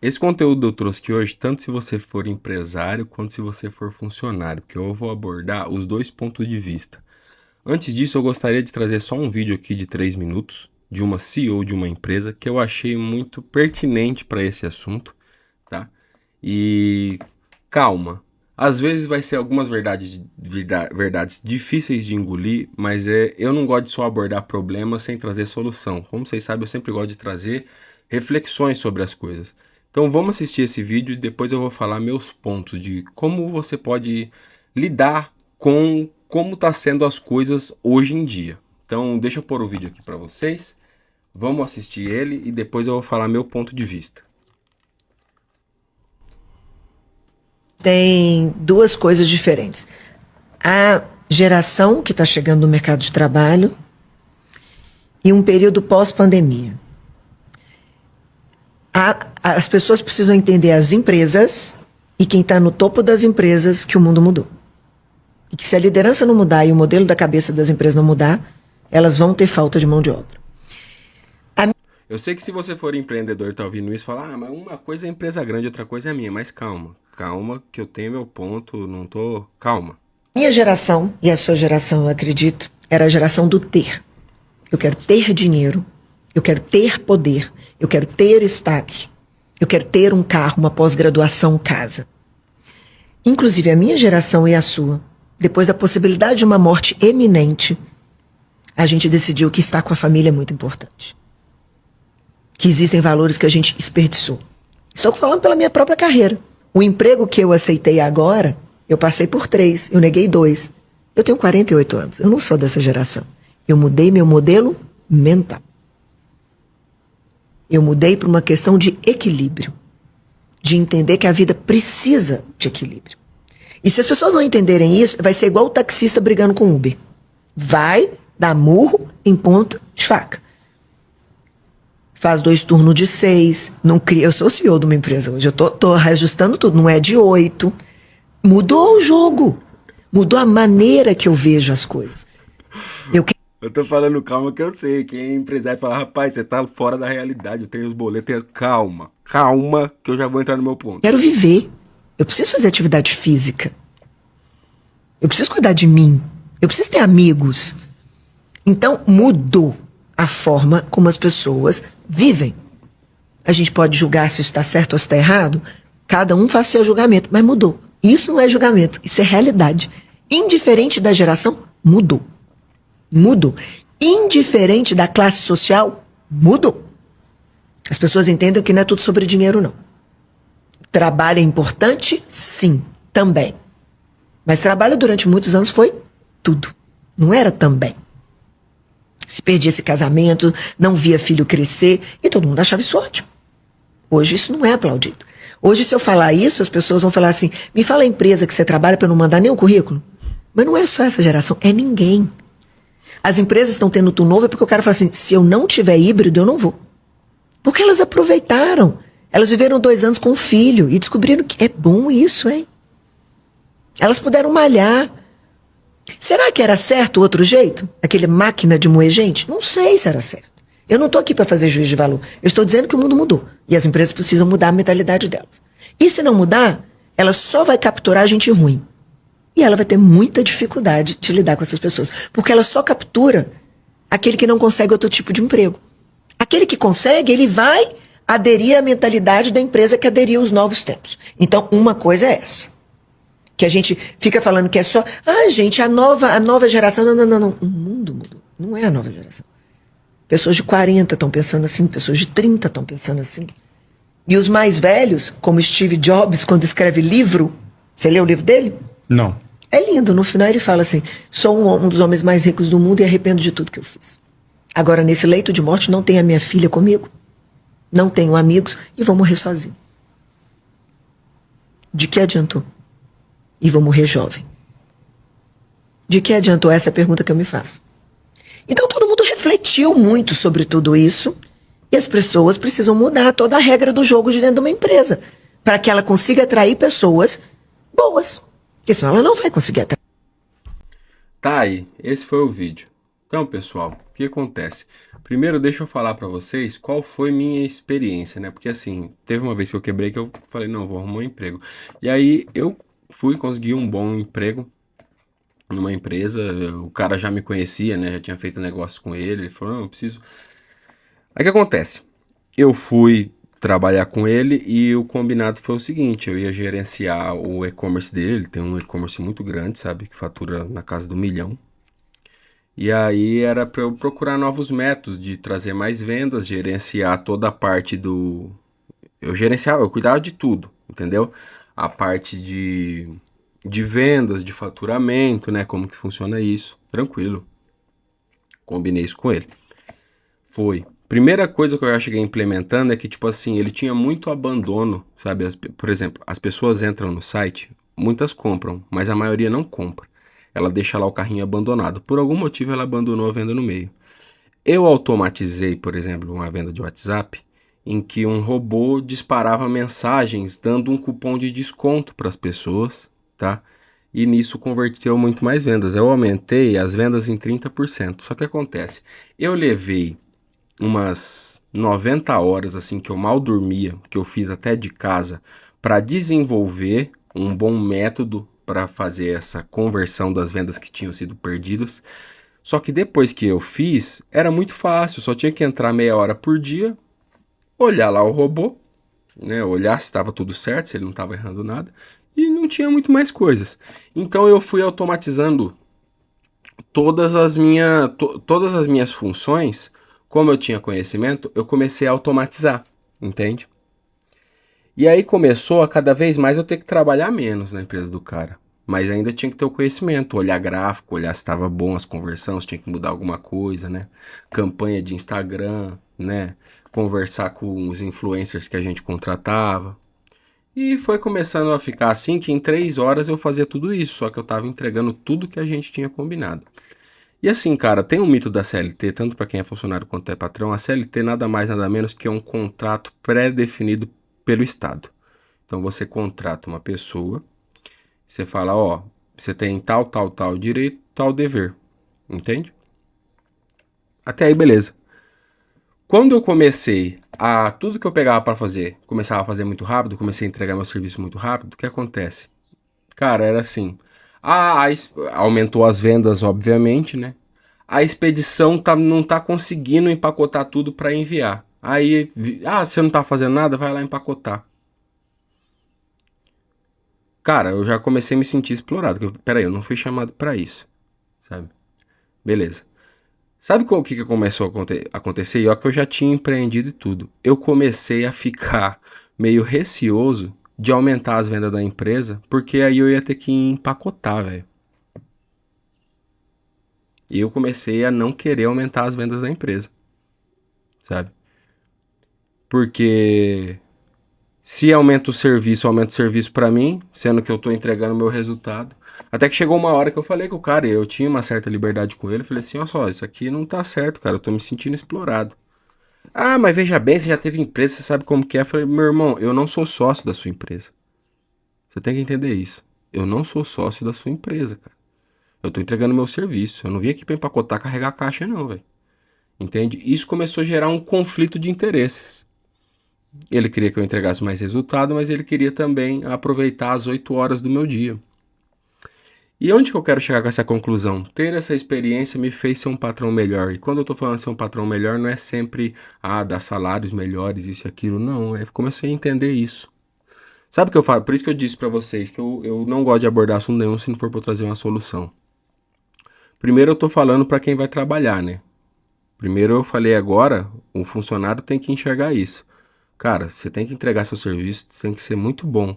Esse conteúdo eu trouxe aqui hoje, tanto se você for empresário quanto se você for funcionário, porque eu vou abordar os dois pontos de vista. Antes disso, eu gostaria de trazer só um vídeo aqui de 3 minutos de uma CEO de uma empresa que eu achei muito pertinente para esse assunto, tá? E calma, às vezes vai ser algumas verdades difíceis de engolir, mas eu não gosto de só abordar problemas sem trazer solução. Como vocês sabem, eu sempre gosto de trazer reflexões sobre as coisas. Então vamos assistir esse vídeo e depois eu vou falar meus pontos de como você pode lidar com como tá sendo as coisas hoje em dia. Então deixa eu pôr o vídeo aqui para vocês. Vamos assistir ele e depois eu vou falar meu ponto de vista. Tem duas coisas diferentes. A geração que está chegando no mercado de trabalho e um período pós-pandemia. As pessoas precisam entender as empresas e quem está no topo das empresas que o mundo mudou. E que se a liderança não mudar e o modelo da cabeça das empresas não mudar, elas vão ter falta de mão de obra. Eu sei que se você for empreendedor e tá ouvindo isso, fala, mas uma coisa é empresa grande, outra coisa é minha. Mas calma, calma, que eu tenho meu ponto, não tô... Calma. Minha geração, e a sua geração, eu acredito, era a geração do ter. Eu quero ter dinheiro, eu quero ter poder, eu quero ter status, eu quero ter um carro, uma pós-graduação, casa. Inclusive a minha geração e a sua, depois da possibilidade de uma morte eminente, a gente decidiu que estar com a família é muito importante. Que existem valores que a gente desperdiçou. Estou falando pela minha própria carreira. O emprego que eu aceitei agora, eu passei por 3, eu neguei 2. Eu tenho 48 anos, eu não sou dessa geração. Eu mudei meu modelo mental. Eu mudei para uma questão de equilíbrio. De entender que a vida precisa de equilíbrio. E se as pessoas não entenderem isso, vai ser igual o taxista brigando com o Uber. Vai dar murro em ponta de faca. Faz 2 turnos de 6. Não cria. Eu sou CEO de uma empresa hoje. Eu tô reajustando tudo. Não é de 8. Mudou o jogo. Mudou a maneira que eu vejo as coisas. Eu tô falando calma que eu sei. Quem é empresário fala, rapaz, você tá fora da realidade. Eu tenho os boletos. Calma, calma, que eu já vou entrar no meu ponto. Quero viver. Eu preciso fazer atividade física. Eu preciso cuidar de mim. Eu preciso ter amigos. Então, mudou a forma como as pessoas vivem. A gente pode julgar se isso está certo ou se está errado. Cada um faz seu julgamento, mas mudou. Isso não é julgamento, isso é realidade. Indiferente da geração, mudou. Mudou. Indiferente da classe social, mudou. As pessoas entendem que não é tudo sobre dinheiro, não. Trabalho é importante? Sim, também. Mas trabalho durante muitos anos foi tudo. Não era também. Se perdia esse casamento, não via filho crescer, e todo mundo achava isso ótimo. Hoje isso não é aplaudido. Hoje, se eu falar isso, as pessoas vão falar assim, me fala a empresa que você trabalha para eu não mandar nem o currículo. Mas não é só essa geração, é ninguém. As empresas estão tendo turnover porque o cara fala assim, se eu não tiver híbrido, eu não vou. Porque elas aproveitaram. Elas viveram 2 anos com um filho e descobriram que é bom isso, hein? Elas puderam malhar. Será que era certo o outro jeito? Aquele máquina de moer gente? Não sei se era certo. Eu não estou aqui para fazer juízo de valor. Eu estou dizendo que o mundo mudou. E as empresas precisam mudar a mentalidade delas. E se não mudar, ela só vai capturar gente ruim. E ela vai ter muita dificuldade de lidar com essas pessoas. Porque ela só captura aquele que não consegue outro tipo de emprego. Aquele que consegue, ele vai aderir à mentalidade da empresa que aderiu aos novos tempos. Então, uma coisa é essa. Que a gente fica falando que é só... gente, a nova geração... Não. O mundo mudou. Não é a nova geração. Pessoas de 40 estão pensando assim, pessoas de 30 estão pensando assim. E os mais velhos, como Steve Jobs, quando escreve livro... Você leu o livro dele? Não. É lindo. No final ele fala assim, sou um dos homens mais ricos do mundo e arrependo de tudo que eu fiz. Agora, nesse leito de morte, não tenho a minha filha comigo. Não tenho amigos e vou morrer sozinho. De que adiantou? E vou morrer jovem. De que adiantou? Essa é a pergunta que eu me faço. Então todo mundo refletiu muito sobre tudo isso e as pessoas precisam mudar toda a regra do jogo de dentro de uma empresa para que ela consiga atrair pessoas boas. Porque senão ela não vai conseguir atrair. Tá aí, esse foi o vídeo. Então, pessoal, o que acontece? Primeiro, deixa eu falar pra vocês qual foi minha experiência, né? Porque assim, teve uma vez que eu quebrei que eu falei, não, vou arrumar um emprego. E aí eu fui conseguir um bom emprego numa empresa, o cara já me conhecia, né? Já tinha feito negócio com ele, ele falou, não, eu preciso. Aí o que acontece? Eu fui trabalhar com ele e o combinado foi o seguinte, eu ia gerenciar o e-commerce dele, ele tem um e-commerce muito grande, sabe? Que fatura na casa do 1 milhão. E aí era para eu procurar novos métodos de trazer mais vendas, gerenciar toda a parte do. Eu gerenciava, eu cuidava de tudo, entendeu? A parte de vendas, de faturamento, né? Como que funciona isso. Tranquilo. Combinei isso com ele. Foi. Primeira coisa que eu já cheguei implementando é que, tipo assim, ele tinha muito abandono, sabe? Por exemplo, as pessoas entram no site, muitas compram, mas a maioria não compra. Ela deixa lá o carrinho abandonado. Por algum motivo, ela abandonou a venda no meio. Eu automatizei, por exemplo, uma venda de WhatsApp em que um robô disparava mensagens dando um cupom de desconto para as pessoas, tá? E nisso converteu muito mais vendas. Eu aumentei as vendas em 30%. Só que acontece, eu levei umas 90 horas assim que eu mal dormia, que eu fiz até de casa, para desenvolver um bom método para fazer essa conversão das vendas que tinham sido perdidas. Só que depois que eu fiz, era muito fácil, só tinha que entrar meia hora por dia, olhar lá o robô, né, olhar se estava tudo certo, se ele não estava errando nada, e não tinha muito mais coisas. Então eu fui automatizando todas as minhas funções, como eu tinha conhecimento, eu comecei a automatizar, entende? E aí começou a cada vez mais eu ter que trabalhar menos na empresa do cara. Mas ainda tinha que ter o conhecimento, olhar gráfico, olhar se estava bom as conversões, tinha que mudar alguma coisa, né? Campanha de Instagram, né? Conversar com os influencers que a gente contratava. E foi começando a ficar assim que em 3 horas eu fazia tudo isso, só que eu estava entregando tudo que a gente tinha combinado. E assim, cara, tem um mito da CLT, tanto para quem é funcionário quanto é patrão. A CLT nada mais nada menos que um contrato pré-definido pelo Estado. Então você contrata uma pessoa, você fala, ó, você tem tal, tal, tal direito, tal dever, entende? Até aí, beleza. Quando eu comecei a tudo que eu pegava para fazer, começava a fazer muito rápido, comecei a entregar meu serviço muito rápido, o que acontece? Cara, era assim. Aumentou as vendas, obviamente, né? A expedição não tá conseguindo empacotar tudo para enviar. Aí, você não tá fazendo nada, vai lá empacotar. Cara, eu já comecei a me sentir explorado. Peraí, eu não fui chamado para isso, sabe? Beleza. Sabe o que começou a acontecer? E ó, que eu já tinha empreendido e tudo. Eu comecei a ficar meio receoso de aumentar as vendas da empresa, porque aí eu ia ter que empacotar, velho. E eu comecei a não querer aumentar as vendas da empresa, sabe? Porque se aumenta o serviço para mim, sendo que eu tô entregando o meu resultado. Até que chegou uma hora que eu falei com o cara, e eu tinha uma certa liberdade com ele, eu falei assim, ó só, isso aqui não tá certo, cara, eu tô me sentindo explorado. Ah, mas veja bem, você já teve empresa, você sabe como que é. Eu falei, meu irmão, eu não sou sócio da sua empresa. Você tem que entender isso. Eu não sou sócio da sua empresa, cara. Eu tô entregando meu serviço. Eu não vim aqui pra empacotar, carregar a caixa, não, velho. Entende? Isso começou a gerar um conflito de interesses. Ele queria que eu entregasse mais resultado, mas ele queria também aproveitar as 8 horas do meu dia. E onde que eu quero chegar com essa conclusão? Ter essa experiência me fez ser um patrão melhor. E quando eu tô falando ser um patrão melhor, não é sempre, dar salários melhores, isso e aquilo. Não, comecei a entender isso. Sabe o que eu falo? Por isso que eu disse pra vocês que eu não gosto de abordar assunto nenhum se não for pra eu trazer uma solução. Primeiro eu tô falando pra quem vai trabalhar, né? Primeiro eu falei agora, o funcionário tem que enxergar isso. Cara, você tem que entregar seu serviço, tem que ser muito bom.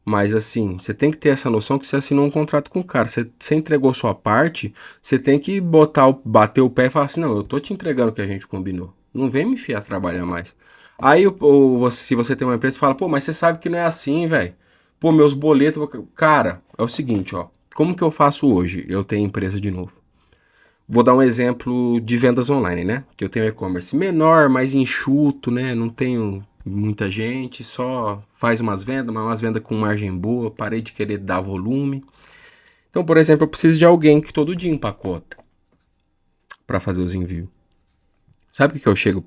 Mas assim, você tem que ter essa noção que você assinou um contrato com o cara. Você entregou sua parte, você tem que bater o pé e falar assim, não, eu tô te entregando o que a gente combinou. Não vem me enfiar a trabalhar mais. Aí, se você tem uma empresa, você fala, pô, mas você sabe que não é assim, velho. Pô, meus boletos. Cara, é o seguinte, ó. Como que eu faço hoje? Eu tenho empresa de novo. Vou dar um exemplo de vendas online, né? Que eu tenho e-commerce menor, mais enxuto, né? Não tenho muita gente, só faz umas vendas, mas umas vendas com margem boa. Parei de querer dar volume. Então, por exemplo, eu preciso de alguém que todo dia empacota para fazer os envios, Sabe o que eu chego?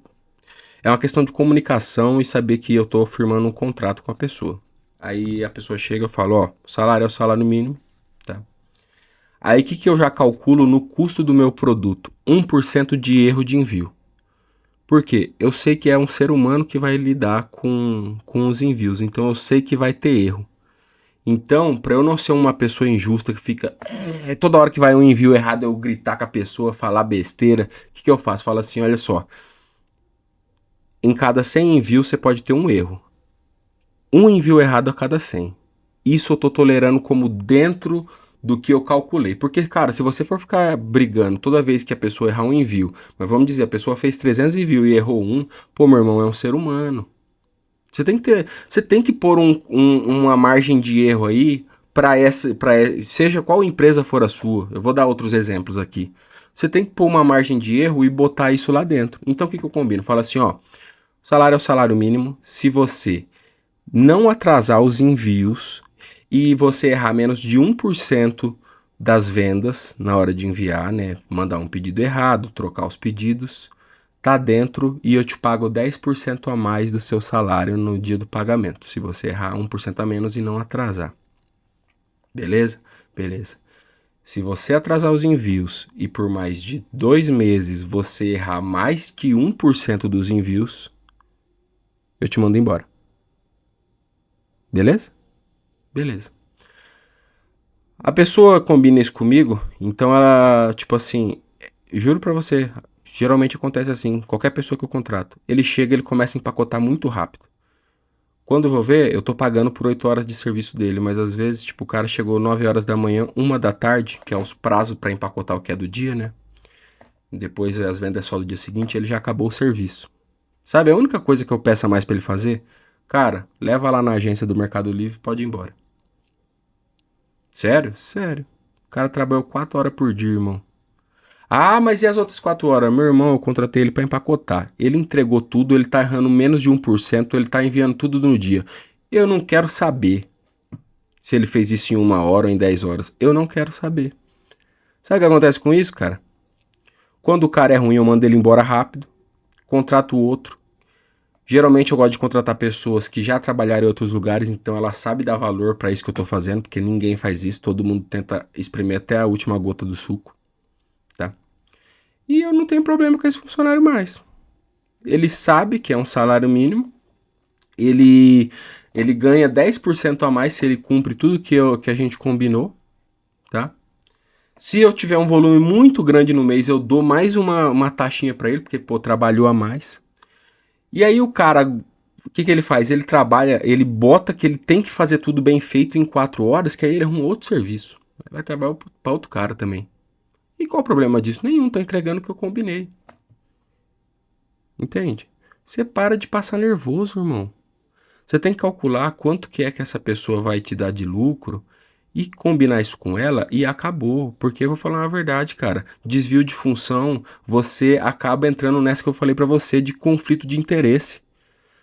É uma questão de comunicação e saber que eu tô firmando um contrato com a pessoa. Aí a pessoa chega e eu falo, ó, o salário é o salário mínimo, tá? Aí o que eu já calculo no custo do meu produto? 1% de erro de envio. Por quê? Eu sei que é um ser humano que vai lidar com os envios, então eu sei que vai ter erro. Então, para eu não ser uma pessoa injusta que fica toda hora que vai um envio errado eu gritar com a pessoa, falar besteira, o que eu faço? Falo assim, olha só, em cada 100 envios você pode ter um erro. Um envio errado a cada 100. Isso eu tô tolerando como dentro do que eu calculei. Porque, cara, se você for ficar brigando toda vez que a pessoa errar um envio, mas vamos dizer, a pessoa fez 300 envios e errou um, pô, meu irmão, é um ser humano. Você tem que pôr uma margem de erro aí seja qual empresa for a sua. Eu vou dar outros exemplos aqui. Você tem que pôr uma margem de erro e botar isso lá dentro. Então o que eu combino? Fala assim, ó, salário é o salário mínimo. Se você não atrasar os envios e você errar menos de 1% das vendas na hora de enviar, né? Mandar um pedido errado, trocar os pedidos, tá dentro e eu te pago 10% a mais do seu salário no dia do pagamento, se você errar 1% a menos e não atrasar. Beleza? Beleza. Se você atrasar os envios e por mais de 2 meses você errar mais que 1% dos envios, eu te mando embora. Beleza? Beleza. A pessoa combina isso comigo, então ela, tipo assim, juro pra você, geralmente acontece assim, qualquer pessoa que eu contrato, ele chega, ele começa a empacotar muito rápido. Quando eu vou ver, eu tô pagando por 8 horas de serviço dele, mas às vezes, tipo, o cara chegou 9 horas da manhã, 1 da tarde, que é os prazos pra empacotar o que é do dia, né? Depois as vendas é só do dia seguinte, ele já acabou o serviço. Sabe, a única coisa que eu peço a mais pra ele fazer, cara, leva lá na agência do Mercado Livre, pode ir embora. Sério? Sério. O cara trabalhou 4 horas por dia, irmão. Ah, mas e as outras 4 horas? Meu irmão, eu contratei ele pra empacotar. Ele entregou tudo, ele tá errando menos de 1%, ele tá enviando tudo no dia. Eu não quero saber se ele fez isso em 1 hora ou em 10 horas. Eu não quero saber. Sabe o que acontece com isso, cara? Quando o cara é ruim, eu mando ele embora rápido, contrato outro. Geralmente eu gosto de contratar pessoas que já trabalharam em outros lugares, então ela sabe dar valor pra isso que eu tô fazendo, porque ninguém faz isso, todo mundo tenta espremer até a última gota do suco, tá? E eu não tenho problema com esse funcionário mais. Ele sabe que é um salário mínimo, ele, ele ganha 10% a mais se ele cumpre tudo que a gente combinou, tá? Se eu tiver um volume muito grande no mês, eu dou mais uma taxinha pra ele, porque, pô, trabalhou a mais. E aí o cara, o que ele faz? Ele trabalha, ele bota que ele tem que fazer tudo bem feito em 4 horas, que aí ele arruma outro serviço. Vai trabalhar pra outro cara também. E qual o problema disso? Nenhum, tô entregando o que eu combinei. Entende? Você para de passar nervoso, irmão. Você tem que calcular quanto que é que essa pessoa vai te dar de lucro e combinar isso com ela e acabou. Porque eu vou falar uma verdade, cara. Desvio de função, você acaba entrando nessa que eu falei pra você de conflito de interesse.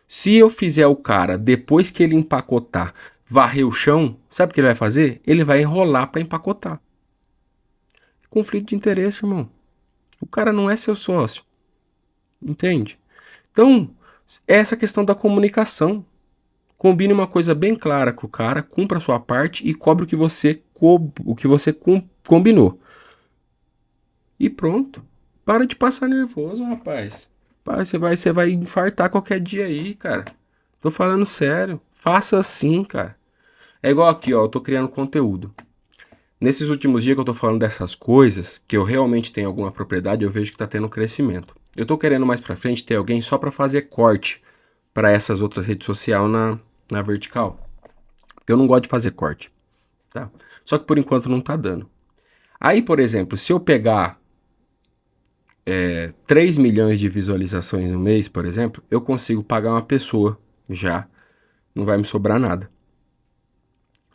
Se eu fizer o cara, depois que ele empacotar, varrer o chão, sabe o que ele vai fazer? Ele vai enrolar pra empacotar. Conflito de interesse, irmão. O cara não é seu sócio, entende? Então, é essa questão da comunicação. Combine uma coisa bem clara com o cara, cumpra a sua parte e cobre o que você combinou. E pronto. Para de passar nervoso, rapaz. Você vai infartar qualquer dia aí, cara. Tô falando sério. Faça assim, cara. É igual aqui, ó. Eu tô criando conteúdo. Nesses últimos dias que eu tô falando dessas coisas, que eu realmente tenho alguma propriedade, eu vejo que tá tendo crescimento. Eu tô querendo mais pra frente ter alguém só pra fazer corte para essas outras redes sociais na vertical. Eu não gosto de fazer corte, tá? Só que por enquanto não tá dando. Aí, por exemplo, se eu pegar 3 milhões de visualizações no mês, por exemplo, eu consigo pagar uma pessoa já. Não vai me sobrar nada,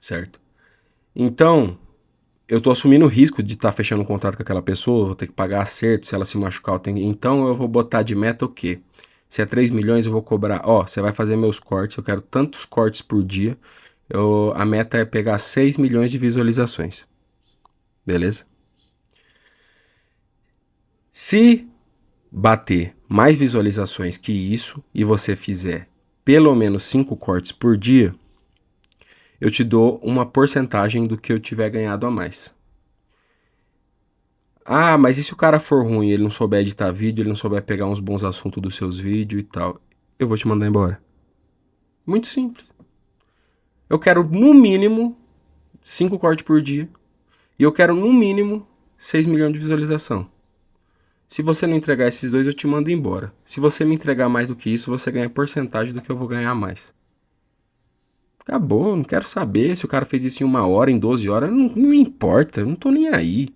certo? Então, eu tô assumindo o risco de estar fechando um contrato com aquela pessoa, vou ter que pagar acerto, se ela se machucar, então eu vou botar de meta o quê? Se é 3 milhões, eu vou cobrar, ó, você vai fazer meus cortes, eu quero tantos cortes por dia, a meta é pegar 6 milhões de visualizações, beleza? Se bater mais visualizações que isso e você fizer pelo menos 5 cortes por dia, eu te dou uma porcentagem do que eu tiver ganhado a mais. Ah, mas e se o cara for ruim, ele não souber editar vídeo, ele não souber pegar uns bons assuntos dos seus vídeos e tal? Eu vou te mandar embora. Muito simples. Eu quero no mínimo 5 cortes por dia. E eu quero no mínimo 6 milhões de visualização. Se você não entregar esses dois, eu te mando embora. Se você me entregar mais do que isso, você ganha porcentagem do que eu vou ganhar mais. Acabou, não quero saber se o cara fez isso em 1 hora, em 12 horas, não importa, eu não tô nem aí.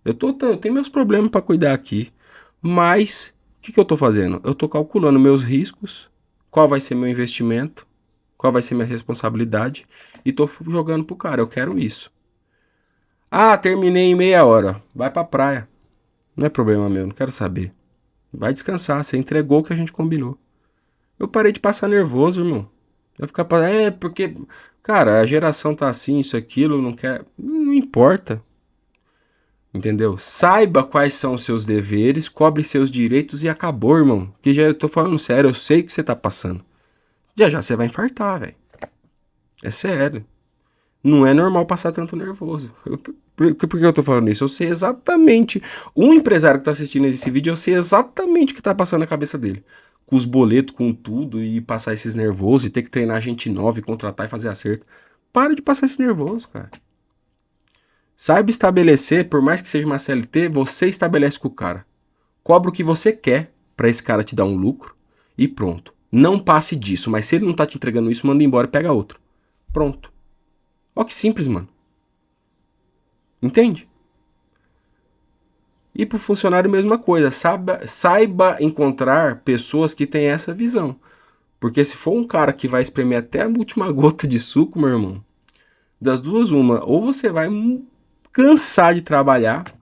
Eu tenho meus problemas para cuidar aqui. Mas, o que eu tô fazendo? Eu tô calculando meus riscos, qual vai ser meu investimento, qual vai ser minha responsabilidade, e tô jogando pro cara, eu quero isso. Ah, terminei em meia hora, vai pra praia. Não é problema meu, não quero saber. Vai descansar, você entregou o que a gente combinou. Eu parei de passar nervoso, irmão. Vai ficar porque, cara, a geração tá assim, isso, aquilo, não quer. Não importa. Entendeu? Saiba quais são os seus deveres, cobre seus direitos e acabou, irmão. Que já eu tô falando sério, eu sei o que você tá passando. Já já você vai infartar, velho. É sério. Não é normal passar tanto nervoso. Por que eu tô falando isso? Eu sei exatamente. Um empresário que tá assistindo esse vídeo, eu sei exatamente o que tá passando na cabeça dele. Com os boletos, com tudo, e passar esses nervosos, e ter que treinar gente nova, e contratar e fazer acerto. Para de passar esse nervoso, cara. Saiba estabelecer, por mais que seja uma CLT, você estabelece com o cara. Cobra o que você quer pra esse cara te dar um lucro e pronto. Não passe disso, mas se ele não tá te entregando isso, manda embora e pega outro. Pronto. Ó que simples, mano. Entende? E para o funcionário, mesma coisa. Saiba encontrar pessoas que têm essa visão. Porque se for um cara que vai espremer até a última gota de suco, meu irmão, das duas, uma, ou você vai cansar de trabalhar,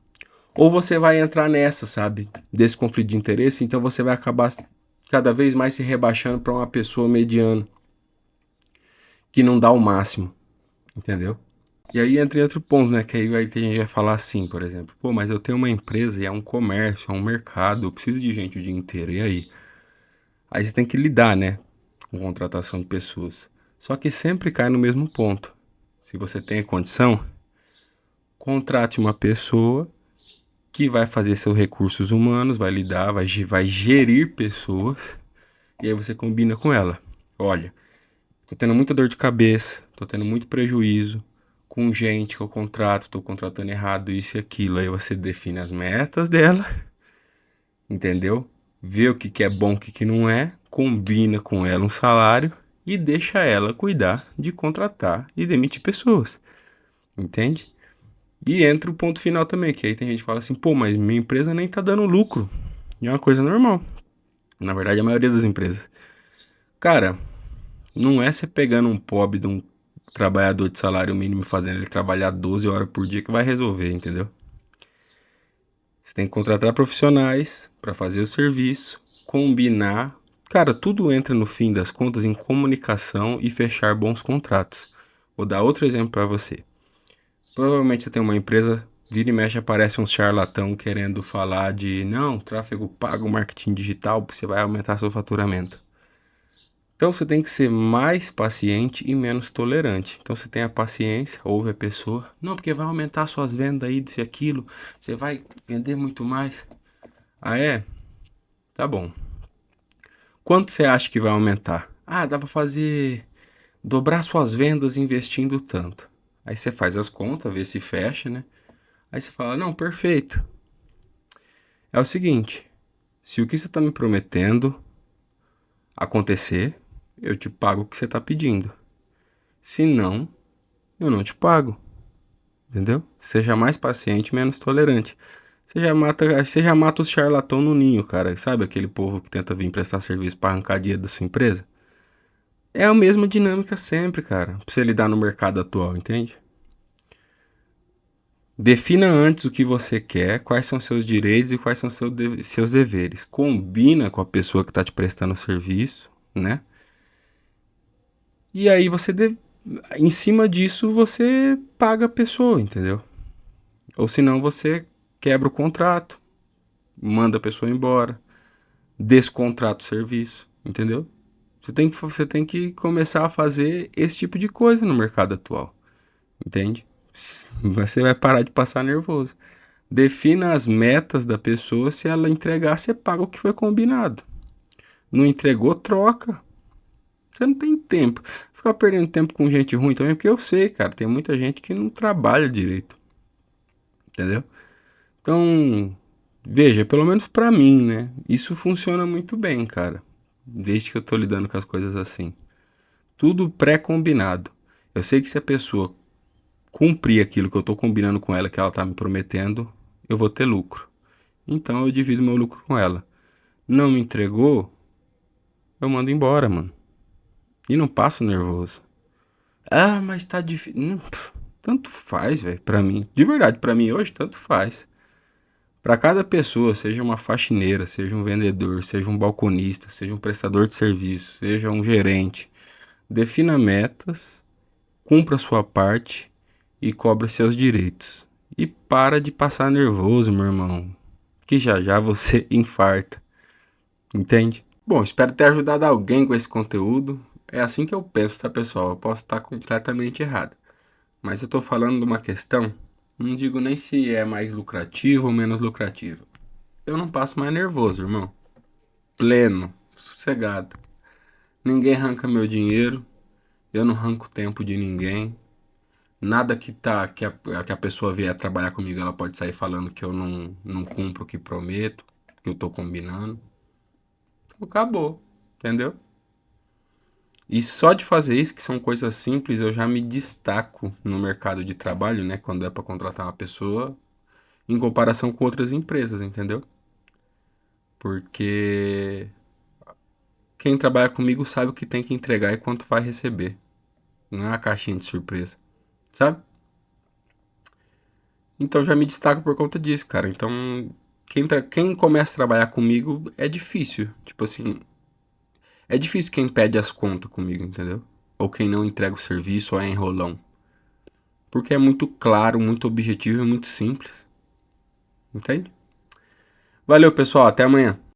ou você vai entrar nessa, sabe? Desse conflito de interesse, então você vai acabar cada vez mais se rebaixando para uma pessoa mediana, que não dá o máximo, entendeu? E aí entra em outro ponto, né? Que aí vai ter gente que vai falar assim, por exemplo, pô, mas eu tenho uma empresa e é um comércio, é um mercado, eu preciso de gente o dia inteiro, e aí? Aí você tem que lidar, né? Com contratação de pessoas. Só que sempre cai no mesmo ponto. Se você tem a condição, contrate uma pessoa que vai fazer seus recursos humanos, vai lidar, vai gerir pessoas, e aí você combina com ela. Olha, tô tendo muita dor de cabeça, tô tendo muito prejuízo com gente que eu contrato, tô contratando errado isso e aquilo. Aí você define as metas dela, entendeu? Vê o que que é bom, o que que não é, combina com ela um salário e deixa ela cuidar de contratar e demitir pessoas, entende? E entra o ponto final também, que aí tem gente que fala assim, pô, mas minha empresa nem tá dando lucro. E é uma coisa normal. Na verdade, a maioria das empresas. Cara, não é você pegando um pobre de um trabalhador de salário mínimo e fazendo ele trabalhar 12 horas por dia que vai resolver, entendeu? Você tem que contratar profissionais para fazer o serviço, combinar. Cara, tudo entra no fim das contas em comunicação e fechar bons contratos. Vou dar outro exemplo para você. Provavelmente você tem uma empresa, vira e mexe aparece um charlatão querendo falar de não, tráfego pago, marketing digital, porque você vai aumentar seu faturamento. Então você tem que ser mais paciente e menos tolerante. Então você tem a paciência, ouve a pessoa. Não, porque vai aumentar suas vendas aí, disso e aquilo. Você vai vender muito mais. Ah, é? Tá bom. Quanto você acha que vai aumentar? Ah, dá pra fazer dobrar suas vendas investindo tanto. Aí você faz as contas, vê se fecha, né? Aí você fala, não, perfeito. É o seguinte, se o que você tá me prometendo acontecer, eu te pago o que você tá pedindo. Se não, eu não te pago. Entendeu? Seja mais paciente, menos tolerante. Você já mata os charlatão no ninho, cara. Sabe aquele povo que tenta vir prestar serviço para arrancar dinheiro da sua empresa? É a mesma dinâmica sempre, cara. Pra você lidar no mercado atual, entende? Defina antes o que você quer, quais são seus direitos e quais são seus deveres. Combina com a pessoa que está te prestando o serviço, né? E aí em cima disso, você paga a pessoa, entendeu? Ou senão você quebra o contrato, manda a pessoa embora. descontrata o serviço, entendeu? Você tem que começar a fazer esse tipo de coisa no mercado atual, entende? Você vai parar de passar nervoso. Defina as metas da pessoa, se ela entregar, você paga o que foi combinado. Não entregou, troca. Você não tem tempo. Ficar perdendo tempo com gente ruim também, porque eu sei, cara, tem muita gente que não trabalha direito, entendeu? Então, veja, pelo menos pra mim, né? Isso funciona muito bem, cara. Desde que eu tô lidando com as coisas assim. Tudo pré-combinado. Eu sei que se a pessoa cumprir aquilo que eu tô combinando com ela, que ela tá me prometendo, eu vou ter lucro. Então eu divido meu lucro com ela. Não me entregou, eu mando embora, mano. E não passo nervoso. Ah, mas tá difícil. Tanto faz, velho, pra mim. De verdade, pra mim hoje, tanto faz. Pra cada pessoa, seja uma faxineira, seja um vendedor, seja um balconista, seja um prestador de serviço, seja um gerente, defina metas, cumpra a sua parte e cobra seus direitos. E para de passar nervoso, meu irmão, que já já você infarta, entende? Bom, espero ter ajudado alguém com esse conteúdo. É assim que eu penso, tá, pessoal? Eu posso estar completamente errado. Mas eu tô falando de uma questão, não digo nem se é mais lucrativo ou menos lucrativo. Eu não passo mais nervoso, irmão. Pleno, sossegado. Ninguém arranca meu dinheiro, eu não arranco tempo de ninguém. Nada que a pessoa vier trabalhar comigo, ela pode sair falando que eu não cumpro o que prometo, que eu tô combinando. Então, acabou, entendeu? E só de fazer isso, que são coisas simples, eu já me destaco no mercado de trabalho, né? Quando é para contratar uma pessoa, em comparação com outras empresas, entendeu? Porque quem trabalha comigo sabe o que tem que entregar e quanto vai receber. Não é uma caixinha de surpresa, sabe? Então já me destaco por conta disso, cara. Então, quem começa a trabalhar comigo é difícil. Tipo assim, é difícil quem pede as contas comigo, entendeu? Ou quem não entrega o serviço ou é enrolão. Porque é muito claro, muito objetivo e muito simples. Entende? Valeu, pessoal. Até amanhã.